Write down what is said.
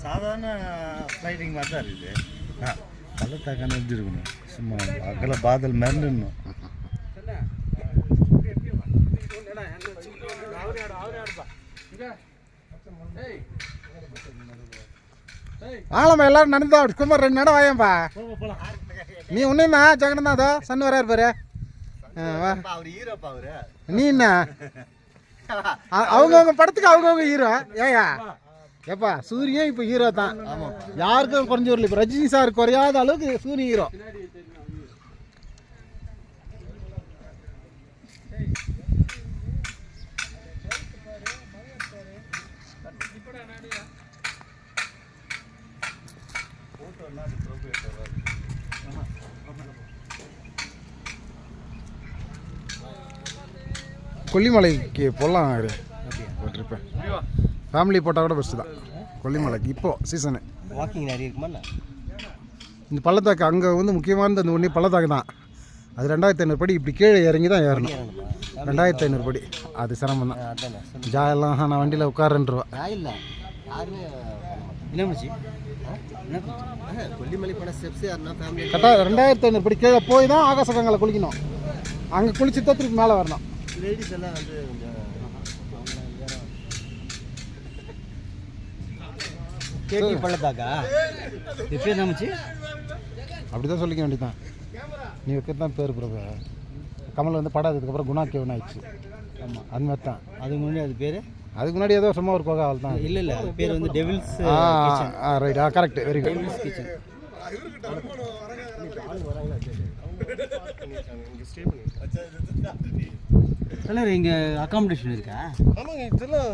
சாதாரண ஃப்ளைட்டிங் மாதிரி தான் இருக்குது. பள்ளத்தாக்கான எப்படி இருக்கணும், சும்மா அகல பாதல் மிரண்டுணும். ஆமாம் எல்லாரும் நடந்தா குமார் 2 நடம் வாயப்பா. நீ ஒன்றுண்ணா ஜெகன் தான் அதோ சன் வராரு பாரு. நீ என்ன அவங்கவுங்க படத்துக்கு அவங்கவுங்க ஹீரோ. ஏயா ஏப்பா சூரியன் இப்போ ஹீரோ தான். யாருக்கும் குறைஞ்சி வரல. இப்போ ரஜினி சார் குறையாத அளவுக்கு சூரியன் ஹீரோ. கொல்லிமலைக்கு போடலாம் ட்ரிப்பு. ஃபேமிலி போட்டால் கூட பெஸ்ட்டு தான். கொல்லிமலைக்கு இப்போது சீசனு வாக்கிங் நிறைய இருக்குமா? இந்த பள்ளத்தாக்கு அங்கே வந்து முக்கியமானது அந்த ஒன்றே பள்ளத்தாக்கு தான். அது 2500 படி இப்படி கீழே இறங்கி தான் ஏறணும். 2500 படி அது சிரமம் தான். ஜாயெல்லாம் நான் வண்டியில் உட்காருன்றவா இல்லை யாருமே என்ன மச்சி கொல்லிமலை போன ஸ்டெப்ஸு யாருன்னா ஃபேமிலி கரெக்டாக 2500 படி கீழே போய் தான் ஆகாசகங்களை குளிக்கணும். அங்கே குளிச்சு தான் திருப்பி மேலே வரணும். லேடிஸ் எல்லாம் வந்து கொஞ்சம் கேட்டி பள்ளத்தாக்கா இப்போ என்ன மச்சி அப்படி தான் சொல்லிக்க வேண்டியதான். நீ வைக்கிறது தான் பேர் பிரபு. கமல் வந்து படம் அதுக்கப்புறம் குணா கேவன் ஆயிடுச்சு. ஆமாம் அது மாதிரி தான். அதுக்கு முன்னாடி அது பேர் அதுக்கு முன்னாடி ஏதோ சும்மா ஒரு கோகா அவள் தான். இல்லை அது பேர் வந்து Devil's right correct very good. Devil's Kitchen. இங்கே அக்காமடேஷன் இருக்கா? ஆமாங்க இதெல்லாம்